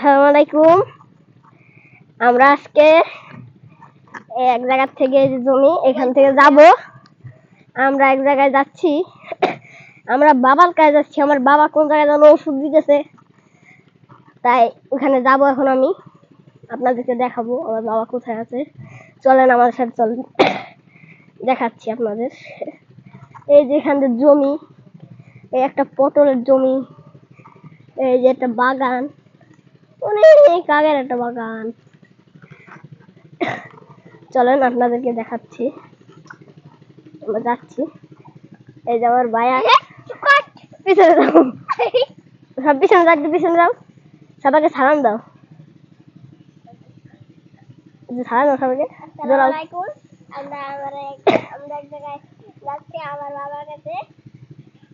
আসসালামু আলাইকুম। আমরা আজকে এক জায়গা থেকে জমি এখান থেকে যাব। আমরা এক জায়গায় যাচ্ছি, আমরা বাবার কাছে যাচ্ছি। আমার বাবা কোন জায়গায় যেন ওষুধ দিতেছে, তাই ওখানে যাব। এখন আমি আপনাদেরকে দেখাবো আমার বাবা কোথায় আছে। চলেন আমার সাথে, চলেন দেখাচ্ছি আপনাদের। এই যে এখানে জমি, এই একটা পটলের জমি, এই যে একটা বাগান, অনেক আগের একটা বাগান। চলেন আপনাদেরকে দেখাচ্ছি। আমরা যাচ্ছি। এই যে আমার ভাইয়া, পিছনে যাও, সব পিছনে যাও, পিছনে যাও, সবাইকে সালাম দাও, সালাম দাও সবাইকে। আমরা এক জায়গায় যাচ্ছি আমার বাবার কাছে।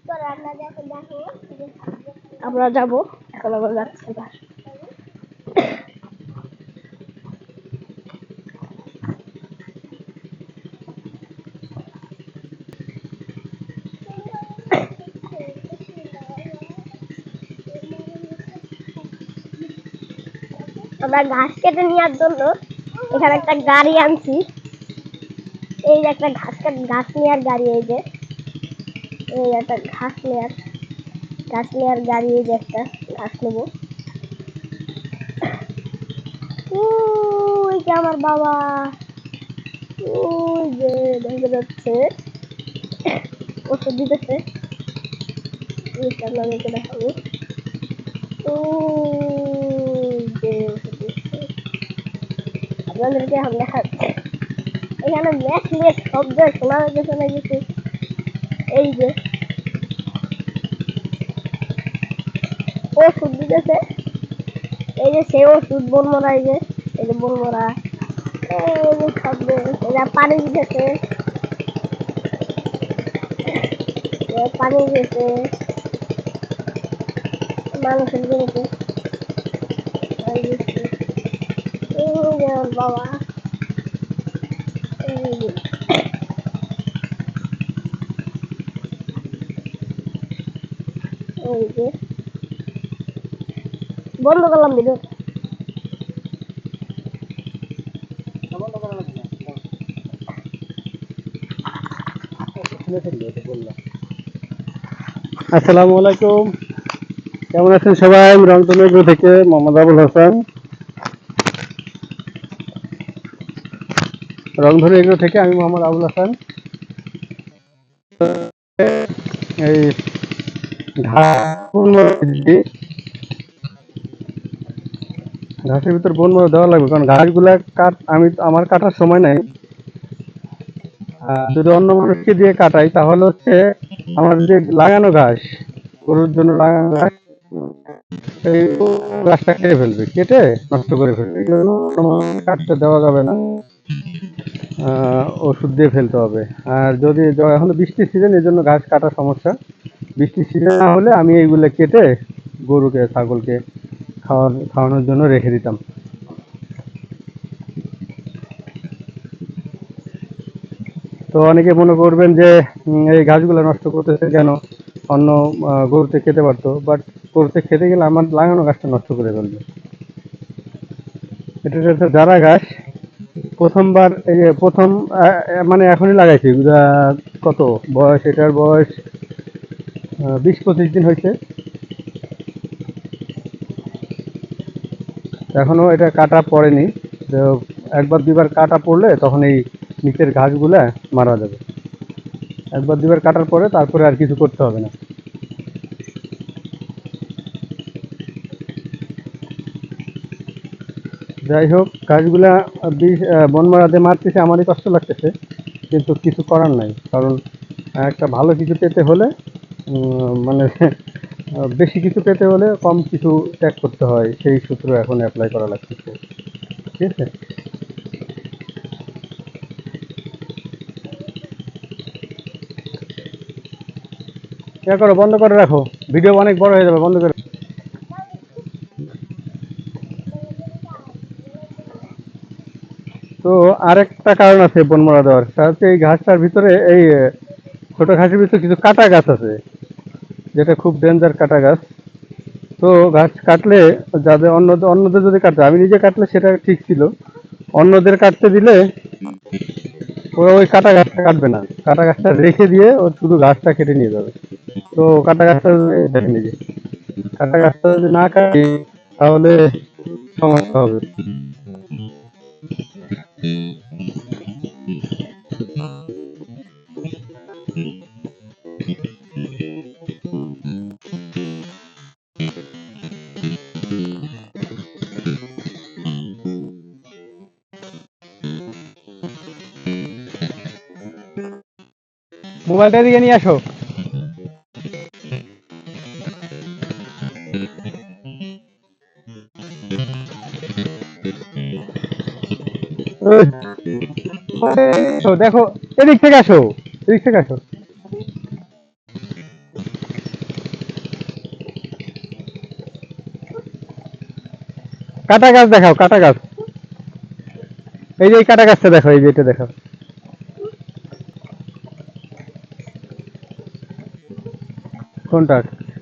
চলো আপনাদের দেখো, আমরা যাবো এখন। আমরা যাচ্ছি। আমরা ঘাস কেটে নেওয়ার জন্য এখানে একটা গাড়ি আনছি। এই যে একটা ঘাস নেওয়ার গাড়ি, এই যে একটা ঘাস নেওয়ার গাড়ি। এই যে একটা ঘাস নেবো। ওই যে আমার বাবা, ওই যে দেখা যাচ্ছে ওষুধ দিতেছে। আপনাদেরকে দেখাবো। ওই যে ওষুধ দিচ্ছে, আপনাদেরকে এখন দেখাচ্ছে। এখানে মেশিনের শব্দ শোনা যাচ্ছে না কিছু। এই যে ওষুধ দিতেছে, এই যে সেই ওষুধ বনমরা। এই যে বনমরা, এই যে শব্দ। এরা পানি দিতেছে, পানি দিতেছে মানুষের জমিতে। বাবা, ওই যে বন্ধ করলাম ভিডিও। আসসালামু আলাইকুম, কেমন আছেন সবাই? আমি রংধনু এগ্রো থেকে মোহাম্মদ আবুল হাসান। রংধনু এগ্রো থেকে আমি মোহাম্মদ আবুল হাসান। এই ঘাসের ভিতর বন মরা দেওয়া লাগবে, কারণ ঘাসগুলা আমার কাটার সময় নাই। যদি অন্য মানুষকে দিয়ে কাটাই তাহলে হচ্ছে আমার যে লাগানো ঘাস, গরুর জন্য লাগানো ঘাস, এই গাছটা কেটে ফেলবে, কেটে নষ্ট করে ফেলবে। এই জন্য কাটতে দেওয়া যাবে না, ওষুধ দিয়ে ফেলতে হবে। আর যদি এখন বৃষ্টির সিজন, এই জন্য ঘাস কাটার সমস্যা। বৃষ্টির সিজন না হলে আমি এইগুলো কেটে গরুকে ছাগলকে খাওয়ানোর জন্য রেখে দিতাম। তো অনেকে মনে করবেন যে এই ঘাসগুলো নষ্ট করতেছে কেন, অন্য গরুতে খেতে পারতো, বাট গরুতে খেতে গেলে আমার লাগানো ঘাসটা নষ্ট করে ফেলবে। এটা হচ্ছে যারা ঘাস প্রথমবার, এই যে প্রথম মানে এখনই লাগাইছি। কত বয়স এটার? বয়স 20-25 দিন হয়েছে। এখনো এটা কাটা পড়েনি। তো একবার দুবার কাটা পড়লে তখন এই নিচের ঘাসগুলা মারা যাবে। একবার দুবার কাটার পরে তারপরে আর কিছু করতে হবে না। যাই হোক, ঘাসগুলা বন মারাতে মারতেছে, আমারই কষ্ট লাগতেছে, কিন্তু কিছু করার নাই। কারণ একটা ভালো কিছু পেতে হলে মানে বেশি কিছু পেতে হলে কম কিছু ত্যাগ করতে হয়, সেই সূত্র এখন অ্যাপ্লাই করা লাগতেছে। ঠিক আছে, ইয়া করো, বন্ধ করে রাখো, ভিডিও অনেক বড় হয়ে যাবে, বন্ধ করে। তো আরেকটা কারণ আছে বন মারা দেওয়ার, সেটা হচ্ছে এই ঘাসটার ভিতরে, এই ছোট ঘাসের ভিতরে কিছু কাটা গাছ আছে, যেটা খুব ডেঞ্জার কাটা গাছ। তো গাছ কাটলে যাদের অন্যদের যদি কাটে, আমি নিজে কাটলে সেটা ঠিক ছিল, অন্যদের কাটতে দিলে ওরা ওই কাটা গাছটা কাটবে না, কাটা গাছটা রেখে দিয়ে ও শুধু গাছটা কেটে নিয়ে যাবে। তো কাটা গাছটা দেখে নিজে, কাটা গাছটা যদি না কাটে তাহলে সমস্যা হবে। মোবাইলটা দিকে নিয়ে আসো। দেখো, এদিক থেকে আসো, এদিক থেকে আসো। কাটা গাছ দেখাও, কাটা গাছ। এই যে এই কাটা গাছটা দেখো, এই যে এটা দেখো। কোনটা?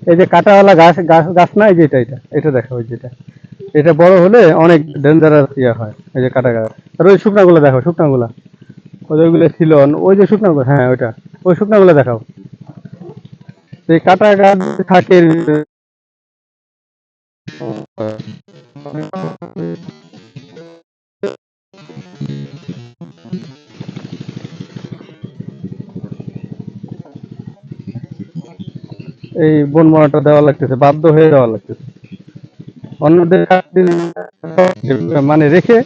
এই যে কাটাওয়ালা গাছ, গাছ গাছ না, এই যে এটা এটা দেখো, ওই যেটা, এটা বড় হলে অনেক ডেঞ্জারাস ইয়ে হয়। এই যে কাটা গাছ। আর ওই শুকনাগুলো দেখো, শুকনাগুলা ওইগুলো ছিল, ওই যে শুকনাগুলো, হ্যাঁ ওইটা, ওই শুকনাগুলো দেখাও। এই কাটা গাছ থাকে। এই বন মরাটা দেওয়া লাগতেছে, বাধ্য হয়ে দেওয়া লাগতেছে। অন্যদের মানে রেখে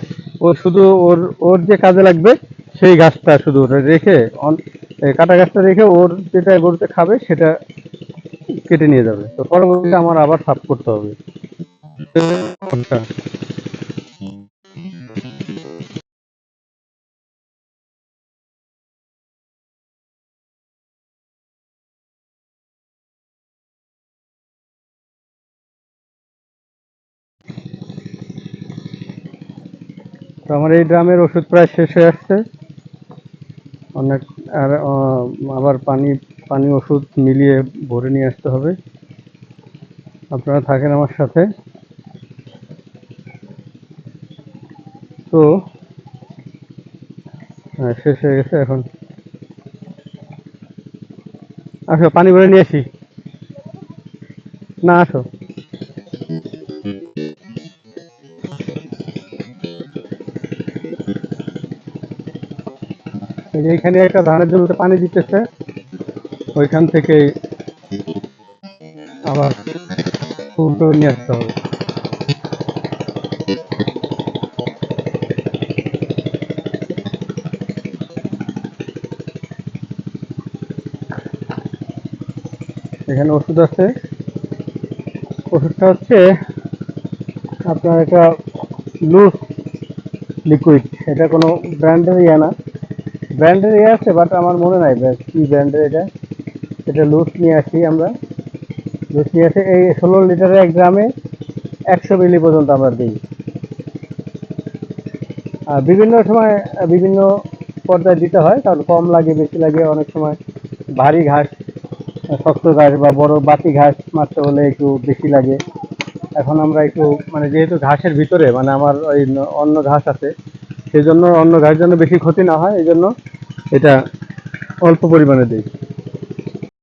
ও শুধু ওর ওর যে কাজে লাগবে সেই গাছটা শুধু রেখে, এই কাটা গাছটা রেখে ওর যেটা গরুতে খাবে সেটা কেটে নিয়ে যাবে। তো পরবর্তীতে আমার আবার সাফ করতে হবে। আচ্ছা। তো আমার এই ড্রামের ওষুধ প্রায় শেষ হয়ে আসছে। অনেক, আর আবার পানি পানি ওষুধ মিলিয়ে ভরে নিয়ে আসতে হবে। আপনারা থাকেন আমার সাথে। তো শেষ হয়ে গেছে এখন। আসো পানি ভরে নিয়ে আসি। না আসো। এই যে এইখানে একটা ধানের জমিতে পানি দিতেছে, ওইখান থেকে আবার ফুল করে নিয়ে আসতে হবে। এখানে ওষুধ আছে। ওষুধটা হচ্ছে আপনার একটা লুজ লিকুইড। এটা কোনো ব্র্যান্ডের ইয়ে না, ব্র্যান্ডের ইয়ে আছে বাট আমার মনে নাই কি ব্র্যান্ডের এটা। এটা লুজ নিয়ে আসি আমরা, লুজ নিয়ে আসি। এই 16 লিটারে 1 গ্রামে 100 মিলি পর্যন্ত আমরা দিই। আর বিভিন্ন সময় বিভিন্ন পর্যায়ে দিতে হয়, কারণ কম লাগে বেশি লাগে। অনেক সময় ভারী ঘাস, শক্ত ঘাস বা বড় বাতি ঘাস মারতে হলে একটু বেশি লাগে। এখন আমরা একটু মানে যেহেতু ঘাসের ভিতরে মানে আমার ওই অন্য ঘাস আছে, সেই জন্য অন্য ঘাস যেন বেশি ক্ষতি না হয়, এই জন্য এটা অল্প পরিমাণে দিই।